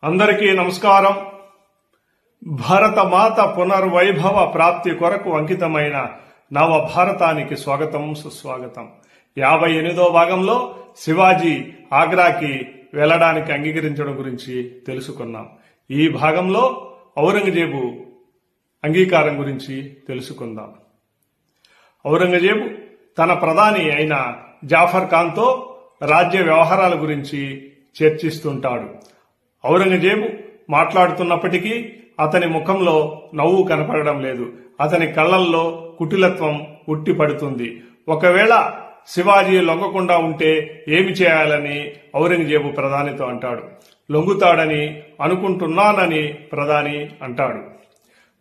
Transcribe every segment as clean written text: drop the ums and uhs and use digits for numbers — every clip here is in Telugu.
అందరికీ నమస్కారం. భారతమాత పునర్వైభవ ప్రాప్తి కొరకు అంకితమైన నవ భారతానికి స్వాగతం, సుస్వాగతం. 58వ భాగంలో శివాజీ ఆగ్రాకి వెళ్లడానికి అంగీకరించడం గురించి తెలుసుకున్నాం. ఈ భాగంలో ఔరంగజేబు అంగీకారం గురించి తెలుసుకుందాం. ఔరంగజేబు తన ప్రధాని అయిన జాఫర్ ఖాన్తో రాజ్య వ్యవహారాల గురించి చర్చిస్తుంటాడు. ఔరంగజేబు మాట్లాడుతున్నప్పటికీ అతని ముఖంలో నవ్వు కనపడడం లేదు. అతని కళ్లల్లో కుటిలత్వం ఉట్టిపడుతుంది. ఒకవేళ శివాజీ లొంగకుండా ఉంటే ఏమి చేయాలని ఔరంగజేబు ప్రధానితో అంటాడు. లొంగుతాడని అనుకుంటున్నానని ప్రధాని అంటాడు.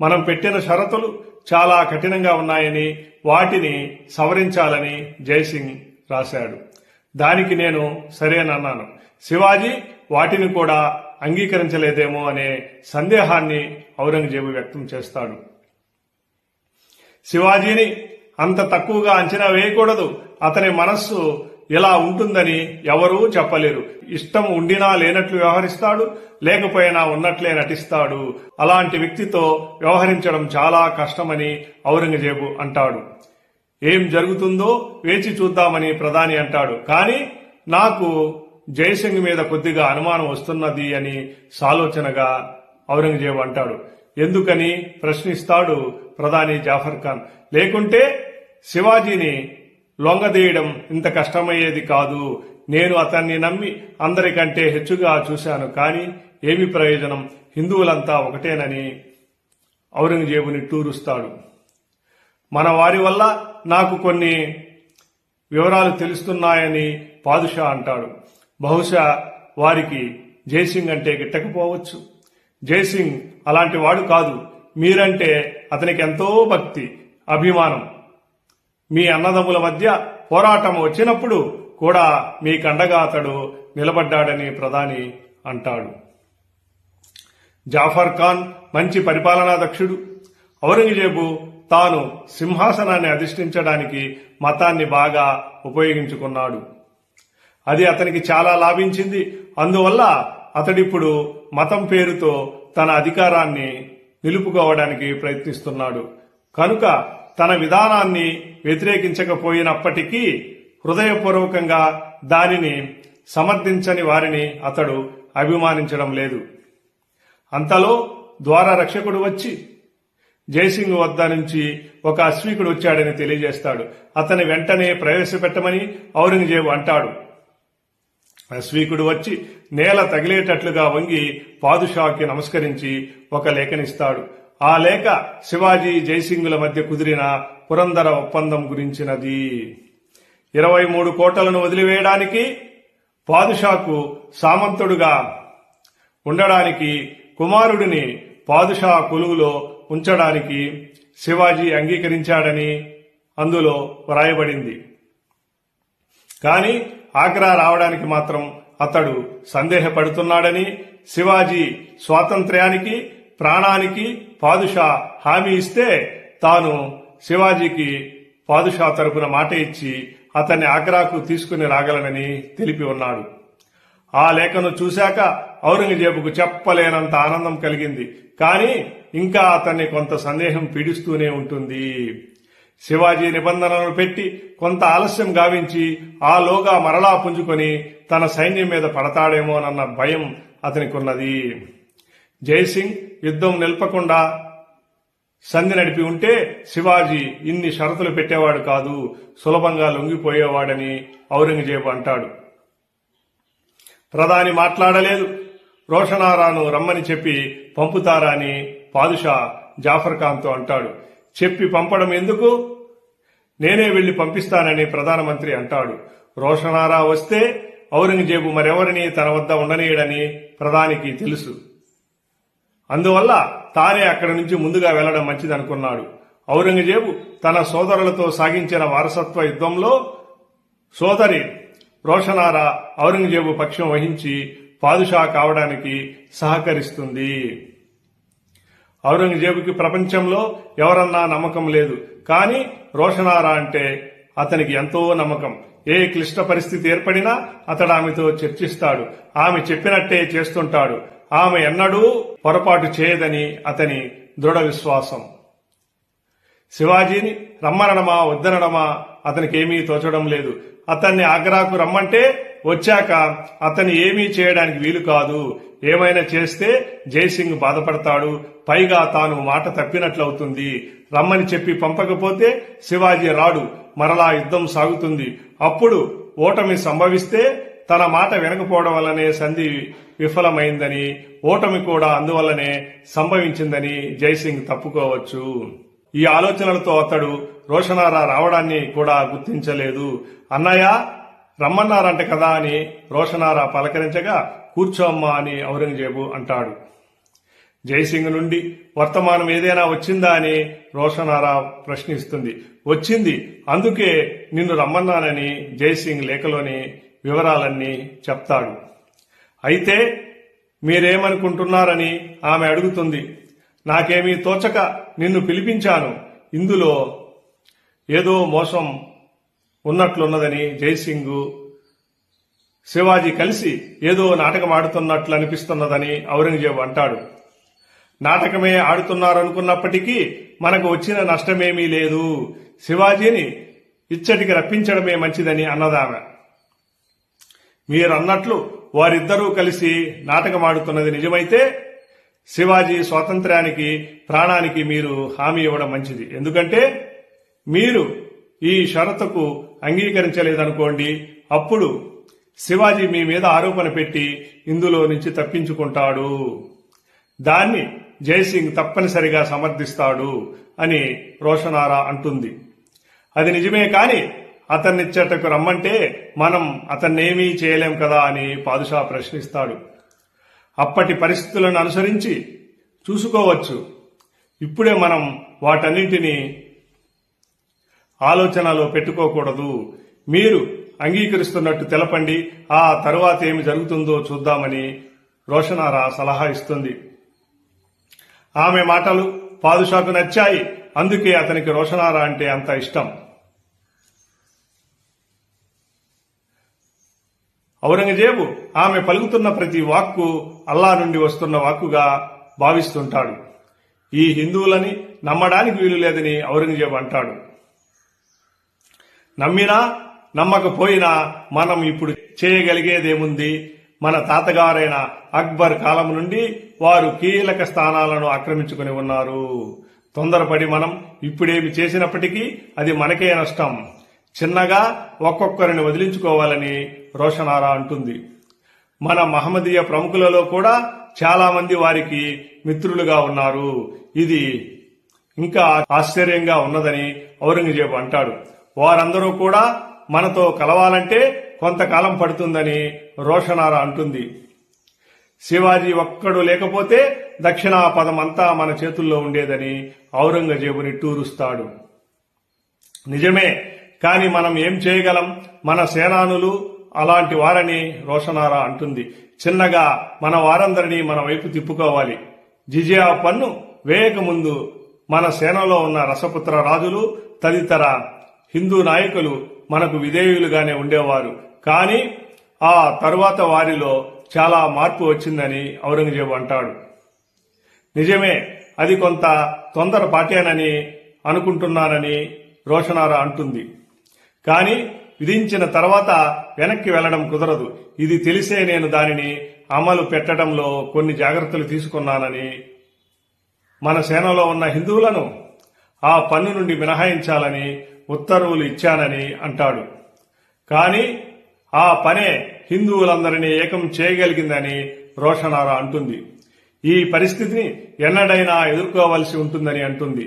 మనం పెట్టిన షరతులు చాలా కఠినంగా ఉన్నాయని, వాటిని సవరించాలని జైసింగ్ రాశాడు. దానికి నేను సరేనన్నాను. శివాజీ వాటిని కూడా అంగీకరించలేదేమో అనే సందేహాన్ని ఔరంగజేబు వ్యక్తం చేస్తాడు. శివాజీని అంత తక్కువగా అంచనా వేయకూడదు. అతని మనస్సు ఇలా ఉంటుందని ఎవరూ చెప్పలేరు. ఇష్టం ఉండినా లేనట్లు వ్యవహరిస్తాడు, లేకపోయినా ఉన్నట్లే నటిస్తాడు. అలాంటి వ్యక్తితో వ్యవహరించడం చాలా కష్టమని ఔరంగజేబు అంటాడు. ఏం జరుగుతుందో వేచి చూద్దామని ప్రధాని అంటాడు. కానీ నాకు జైసింగ్ మీద కొద్దిగా అనుమానం వస్తున్నది అని సాలోచనగా ఔరంగజేబు అంటాడు. ఎందుకని ప్రశ్నిస్తాడు ప్రధాని జాఫర్ ఖాన్. లేకుంటే శివాజీని లొంగదీయడం ఇంత కష్టమయ్యేది కాదు. నేను అతన్ని నమ్మి అందరికంటే హెచ్చుగా చూశాను. కానీ ఏమి ప్రయోజనం? హిందువులంతా ఒకటేనని ఔరంగజేబుని టూరుస్తాడు. మన వారి వల్ల నాకు కొన్ని వివరాలు తెలుస్తున్నాయని పాదుషా అంటాడు. బహుశా వారికి జైసింగ్ అంటే గిట్టకపోవచ్చు. జైసింగ్ అలాంటి వాడు కాదు. మీరంటే అతనికి ఎంతో భక్తి, అభిమానం. మీ అన్నదమ్ముల మధ్య పోరాటం వచ్చినప్పుడు కూడా మీకండగా అతడు నిలబడ్డాడని ప్రధాని అంటాడు. జాఫర్ ఖాన్ మంచి పరిపాలనా దక్షుడు. ఔరంగజేబు తాను సింహాసనాన్ని అధిష్ఠించడానికి మతాన్ని బాగా ఉపయోగించుకున్నాడు. అది అతనికి చాలా లాభించింది. అందువల్ల అతడిప్పుడు మతం పేరుతో తన అధికారాన్ని నిలుపుకోవడానికి ప్రయత్నిస్తున్నాడు. కనుక తన విధానాన్ని వ్యతిరేకించకపోయినప్పటికీ హృదయపూర్వకంగా దానిని సమర్థించని వారిని అతడు అభిమానించడం లేదు. అంతలో ద్వార రక్షకుడు వచ్చి జైసింగ్ వద్ద నుంచి ఒక అశ్వీకుడు వచ్చాడని తెలియజేస్తాడు. అతని వెంటనే ప్రవేశపెట్టమని ఔరంగజేబు అంటాడు. అశ్వీకుడు వచ్చి నేల తగిలేటట్లుగా వంగి పాదుషాకి నమస్కరించి ఒక లేఖనిస్తాడు. ఆ లేఖ శివాజీ జైసింగుల మధ్య కుదిరిన పురందర ఒప్పందం గురించినది. 23 కోటలను వదిలివేయడానికి, పాదుషాకు సామంతుడుగా ఉండడానికి, కుమారుడిని పాదుషా కొలువులో ఉంచడానికి శివాజీ అంగీకరించాడని అందులో వ్రాయబడింది. కాని ఆగ్రా రావడానికి మాత్రం అతడు సందేహపడుతున్నాడని, శివాజీ స్వాతంత్ర్యానికి, ప్రాణానికి పాదుషా హామీ ఇస్తే తాను శివాజీకి పాదుషా తరపున మాట ఇచ్చి అతన్ని ఆగ్రాకు తీసుకుని రాగలనని తెలిపి ఉన్నాడు. ఆ లేఖను చూశాక ఔరంగజేబుకు చెప్పలేనంత ఆనందం కలిగింది. కానీ ఇంకా అతన్ని కొంత సందేహం పీడిస్తూనే ఉంటుంది. శివాజీ నిబంధనలను పెట్టి కొంత ఆలస్యం గావించి ఆలోగా మరలా పుంజుకొని తన సైన్యం మీద పడతాడేమోనన్న భయం అతనికున్నది. జైసింగ్ యుద్ధం నిలపకుండా సంధి నడిపి ఉంటే శివాజీ ఇన్ని షరతులు పెట్టేవాడు కాదు, సులభంగా లొంగిపోయేవాడని ఔరంగజేబు అంటాడు. ప్రధాని మాట్లాడలేదు. రోషనారాను రమ్మని చెప్పి పంపుతారా అని పాదుషా జాఫర్ ఖాన్తో అంటాడు. చెప్పి పంపడం ఎందుకు? నేనే వెళ్లి పంపిస్తానని ప్రధానమంత్రి అంటాడు. రోషనారా వస్తే ఔరంగజేబు మరెవరిని తన వద్ద ఉండనీయడని ప్రధానికి తెలుసు. అందువల్ల తానే అక్కడి నుంచి ముందుగా వెళ్లడం మంచిదనుకున్నాడు. ఔరంగజేబు తన సోదరులతో సాగించిన వారసత్వ యుద్ధంలో సోదరి రోషనారా ఔరంగజేబు పక్షం వహించి పాదుషా కావడానికి సహకరిస్తుంది. ఔరంగజేబుకి ప్రపంచంలో ఎవరన్నా నమ్మకం లేదు. కానీ రోషనారా అంటే అతనికి ఎంతో నమ్మకం. ఏ క్లిష్ట పరిస్థితి ఏర్పడినా అతడు ఆమెతో చర్చిస్తాడు. ఆమె చెప్పినట్టే చేస్తుంటాడు. ఆమె ఎన్నడూ పొరపాటు చేయదని అతని దృఢ విశ్వాసం. శివాజీని రమ్మనడమా వద్దనడమా అతనికేమీ తోచడం లేదు. అతన్ని ఆగ్రాకు రమ్మంటే వచ్చాక అతన్ని ఏమీ చేయడానికి వీలు కాదు. ఏమైనా చేస్తే జైసింగ్ బాధపడతాడు. పైగా తాను మాట తప్పినట్లవుతుంది. రమ్మని చెప్పి పంపకపోతే శివాజీ రాడు. మరలా యుద్ధం సాగుతుంది. అప్పుడు ఓటమి సంభవిస్తే తన మాట వినకపోవడం వల్లనే సంధి విఫలమైందని, ఓటమి కూడా అందువల్లనే సంభవించిందని జైసింగ్ తప్పుకోవచ్చు. ఈ ఆలోచనలతో అతడు రోషనారా రావడాన్ని కూడా గుర్తించలేదు. అన్నయ్య రమ్మన్నారంట కదా అని రోషనారా పలకరించగా కూర్చోమ్మా అని ఔరంగజేబు అంటాడు. జైసింగ్ నుండి వర్తమానం ఏదైనా వచ్చిందా అని రోషనారా ప్రశ్నిస్తుంది. వచ్చింది, అందుకే నిన్ను రమ్మన్నానని జైసింగ్ లేఖలోని వివరాలన్నీ చెప్తాడు. అయితే మీరేమనుకుంటున్నారని ఆమె అడుగుతుంది. నాకేమీ తోచక నిన్ను పిలిపించాను. ఇందులో ఏదో మోసం ఉన్నట్లున్నదని జైసింగ్ శివాజీ కలిసి ఏదో నాటకం ఆడుతున్నట్లు అనిపిస్తున్నదని ఔరంగజేబు అంటాడు. నాటకమే ఆడుతున్నారనుకున్నప్పటికీ మనకు వచ్చిన నష్టమేమీ లేదు. శివాజీని ఇచ్చటికి రప్పించడమే మంచిదని అన్నదామె. మీరన్నట్లు వారిద్దరూ కలిసి నాటకమాడుతున్నది నిజమైతే శివాజీ స్వాతంత్ర్యానికి ప్రాణానికి మీరు హామీ ఇవ్వడం మంచిది. ఎందుకంటే మీరు ఈ షరతుకు అంగీకరించలేదనుకోండి, అప్పుడు శివాజీ మీ మీద ఆరోపణ పెట్టి ఇందులో నుంచి తప్పించుకుంటాడు. దాన్ని జైసింగ్ తప్పనిసరిగా సమర్థిస్తాడు అని రోషనారా అంటుంది. అది నిజమే, కాని అతన్నిచ్చటకు రమ్మంటే మనం అతన్నేమీ చేయలేం కదా అని పాదుషా ప్రశ్నిస్తాడు. అప్పటి పరిస్థితులను అనుసరించి చూసుకోవచ్చు. ఇప్పుడే మనం వాటన్నింటినీ ఆలోచనలో పెట్టుకోకూడదు. మీరు అంగీకరిస్తున్నట్టు తెలపండి, ఆ తరువాత ఏమి జరుగుతుందో చూద్దామని రోషనారా సలహా ఇస్తుంది. ఆమె మాటలు పాదుషాకు నచ్చాయి. అందుకే అతనికి రోషనారా అంటే అంత ఇష్టం. ఔరంగజేబు ఆమె పలుకుతున్న ప్రతి వాక్కు అల్లా నుండి వస్తున్న వాక్కుగా భావిస్తుంటాడు. ఈ హిందువులని నమ్మడానికి వీలు లేదని ఔరంగజేబు అంటాడు. నమ్మినా నమ్మకపోయినా మనం ఇప్పుడు చేయగలిగేదేముంది? మన తాతగారైన అక్బర్ కాలం నుండి వారు కీలక స్థానాలను ఆక్రమించుకుని ఉన్నారు. తొందరపడి మనం ఇప్పుడేమి చేసినప్పటికీ అది మనకే నష్టం. చిన్నగా ఒక్కొక్కరిని వదిలించుకోవాలని రోషనారా అంటుంది. మన మహమ్మదీయ ప్రముఖులలో కూడా చాలా మంది వారికి మిత్రులుగా ఉన్నారు. ఇది ఇంకా ఆశ్చర్యంగా ఉన్నదని ఔరంగజేబు అంటాడు. వారందరూ కూడా మనతో కలవాలంటే కొంతకాలం పడుతుందని రోషనారా అంటుంది. శివాజీ ఒక్కడు లేకపోతే దక్షిణాపదమంతా మన చేతుల్లో ఉండేదని ఔరంగజేబు నిట్టూరుస్తాడు. నిజమే, కాని మనం ఏం చేయగలం? మన సేనానులు అలాంటి వారని రోషనారా అంటుంది. చిన్నగా మన వారందరినీ మన వైపు తిప్పుకోవాలి. జిజియా పన్ను వేయకముందు మన సేనలో ఉన్న రసపుత్ర రాజులు తదితర హిందూ నాయకులు మనకు విధేయులుగానే ఉండేవారు. కానీ ఆ తరువాత వారిలో చాలా మార్పు వచ్చిందని ఔరంగజేబు అంటాడు. నిజమే, అది కొంత తొందరపాటేనని అనుకుంటున్నానని రోషనారా అంటుంది. కాని విధించిన తర్వాత వెనక్కి వెళ్లడం కుదరదు. ఇది తెలిసే నేను దానిని అమలు పెట్టడంలో కొన్ని జాగ్రత్తలు తీసుకున్నానని, మన సేనలో ఉన్న హిందువులను ఆ పన్ను నుండి మినహాయించాలని ఉత్తర్వులు ఇచ్చానని అంటాడు. కాని ఆ పనే హిందువులందరినీ ఏకం చేయగలిగిందని రోషనారా అంటుంది. ఈ పరిస్థితిని ఎన్నడైనా ఎదుర్కోవలసి ఉంటుందని అంటుంది.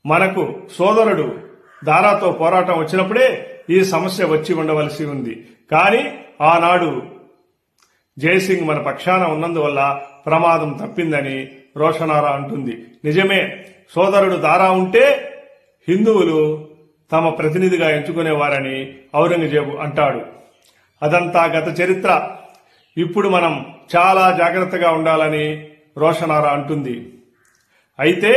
మనకు సోదరుడు దారాతో పోరాటం వచ్చినప్పుడే ఈ సమస్య వచ్చి ఉండవలసి ఉంది. కానీ ఆనాడు జైసింగ్ మన పక్షాన ఉన్నందువల్ల ప్రమాదం తప్పిందని రోషనారా అంటుంది. నిజమే, సోదరుడు దారా ఉంటే హిందువులు తమ ప్రతినిధిగా ఎంచుకునేవారని ఔరంగజేబు అంటాడు. అదంతా గత చరిత్ర. ఇప్పుడు మనం చాలా జాగ్రత్తగా ఉండాలని రోషనారా అంటుంది. అయితే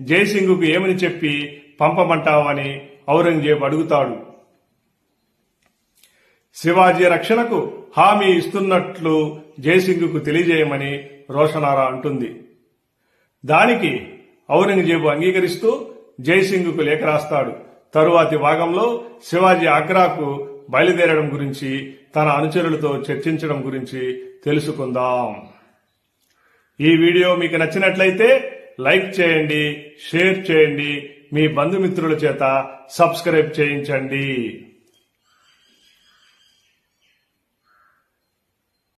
జైసింగ్కు ఏమని చెప్పి పంపమంటావని ఔరంగజేబు అడుగుతాడు. శివాజీ రక్షణకు హామీ ఇస్తున్నట్లు జైసింగ్కు తెలియజేయమని రోషనారా అంటుంది. దానికి ఔరంగజేబు అంగీకరిస్తూ జైసింగ్కు లేఖ రాస్తాడు. తరువాతి భాగంలో శివాజీ ఆగ్రాకు బయలుదేరడం గురించి, తన అనుచరులతో చర్చించడం గురించి తెలుసుకుందాం. ఈ వీడియో మీకు నచ్చినట్లయితే లైక్ చేయండి, షేర్ చేయండి, మీ బంధుమిత్రుల చేత సబ్స్క్రైబ్ చేయించండి.